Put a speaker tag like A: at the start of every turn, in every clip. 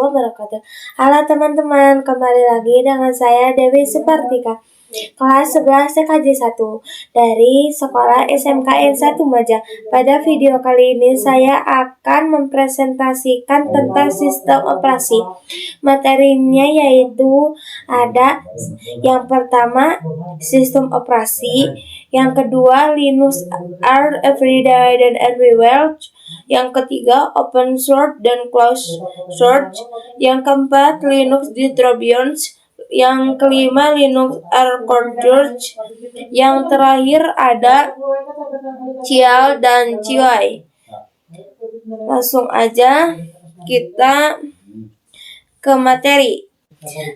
A: wabarakatuh. Halo teman-teman, kembali lagi dengan saya Dewi Supartika, kelas 11 TKJ 1 dari Sekolah SMKN 1 Majang. Pada video kali ini saya akan mempresentasikan tentang sistem operasi. Materinya yaitu ada yang pertama sistem operasi, yang kedua Linux are everyday dan everywhere, yang ketiga open source dan closed source, yang keempat Linux distributions, yang kelima Linux architecture, yang terakhir ada CL dan CY. Langsung aja kita ke materi.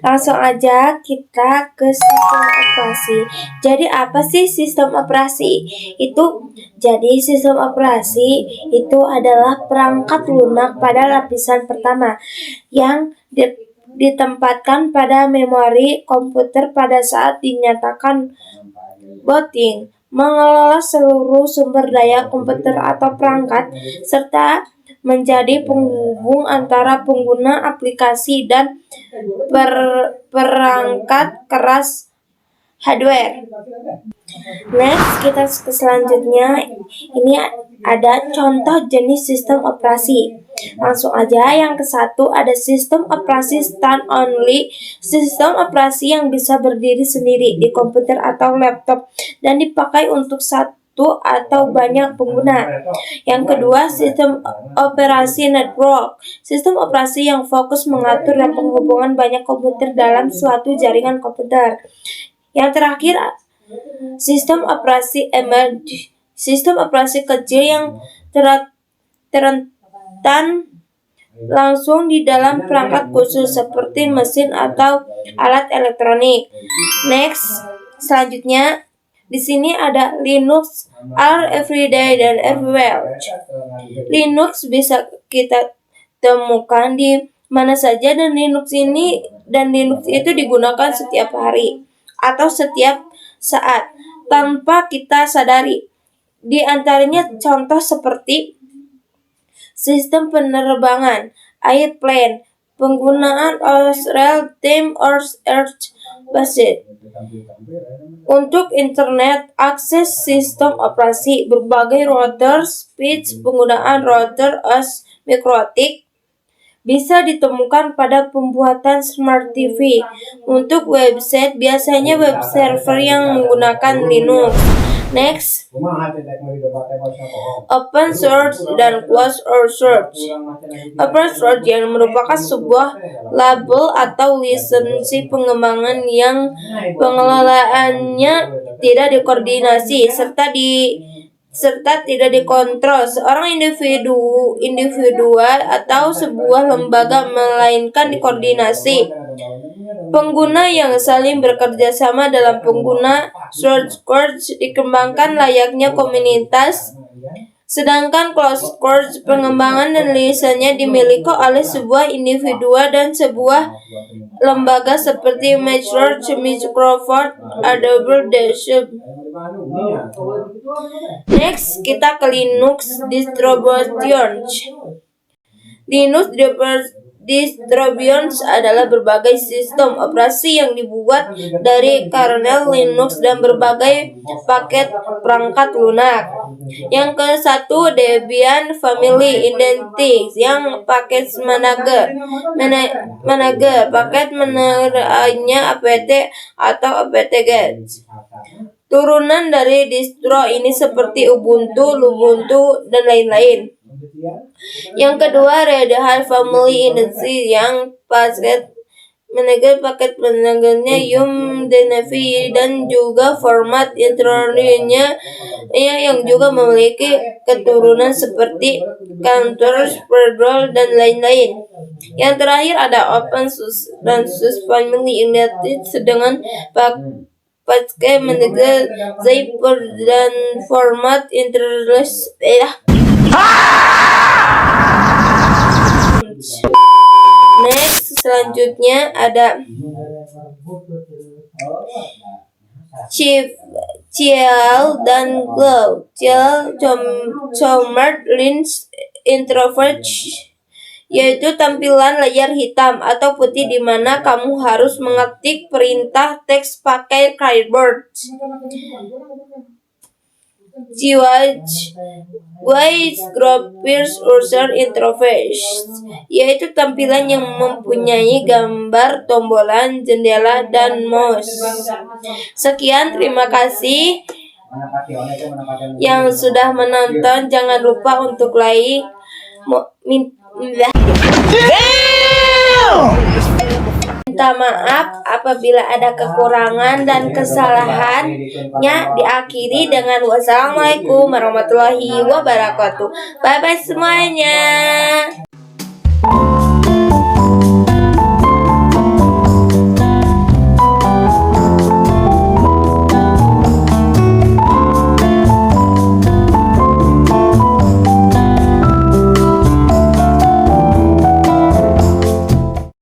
A: Langsung aja kita ke sistem operasi. Jadi apa sih sistem operasi? Sistem operasi itu adalah perangkat lunak pada lapisan pertama yang ditempatkan pada memori komputer pada saat dinyatakan booting, mengelola seluruh sumber daya komputer atau perangkat, serta menjadi penghubung antara pengguna aplikasi dan perangkat keras hardware. Next, kita ke selanjutnya. Ini ada contoh jenis sistem operasi. Langsung aja, yang ke satu ada sistem operasi stand only, sistem operasi yang bisa berdiri sendiri di komputer atau laptop dan dipakai untuk satu atau banyak pengguna. Yang kedua, sistem operasi network, sistem operasi yang fokus mengatur dan penghubungan banyak komputer dalam suatu jaringan komputer. Yang terakhir, sistem operasi emerging, sistem operasi kecil yang terletak langsung di dalam perangkat khusus seperti mesin atau alat elektronik. Next, selanjutnya di sini ada Linux are everyday dan everywhere. Linux bisa kita temukan di mana saja dan Linux itu digunakan setiap hari atau setiap saat tanpa kita sadari. Di antaranya contoh seperti sistem penerbangan, airplane, penggunaan Osrail Team or Earth Based. Untuk internet akses sistem operasi, berbagai router switch, penggunaan router as mikrotik bisa ditemukan pada pembuatan smart TV. Untuk website, biasanya web server yang menggunakan Linux. Next, open source dan closed source. Open source yang merupakan sebuah label atau lisensi pengembangan yang pengelolaannya tidak dikoordinasi serta tidak dikontrol seorang individual atau sebuah lembaga, melainkan dikoordinasi pengguna yang saling bekerja sama dalam pengguna. Source code dikembangkan layaknya komunitas, sedangkan closed source pengembangan dan lisensinya dimiliki oleh sebuah individu dan sebuah lembaga seperti Microsoft, Adobe, Dassault. Next, kita ke Linux distributions. Linux distributions adalah berbagai sistem operasi yang dibuat dari kernel Linux dan berbagai paket perangkat lunak. Yang ke satu, Debian Family Identity, yang paket manager, paket managernya apt atau apt-get. Turunan dari distro ini seperti Ubuntu, Lubuntu, dan lain-lain. Yang kedua, Red Hat Family Identity, yang paket managernya Yum, Denevi, dan juga format internalnya yang juga memiliki keturunan seperti Counters, Federal, dan lain-lain. Yang terakhir ada Open Source dan SUSE Family Identity dengan paket manager Zyper dan format internal. Next, selanjutnya ada CL dan Glow. CL Commerce Lens Introvert, yaitu tampilan layar hitam atau putih di mana kamu harus mengetik perintah teks pakai keyboard. Wide graphics user interface, yaitu tampilan yang mempunyai gambar, tombolan, jendela, dan mouse. Sekian, terima kasih yang sudah menonton. Jangan lupa untuk like, minta maaf apabila ada kekurangan dan kesalahannya. Diakhiri dengan wassalamualaikum warahmatullahi wabarakatuh. Bye bye semuanya.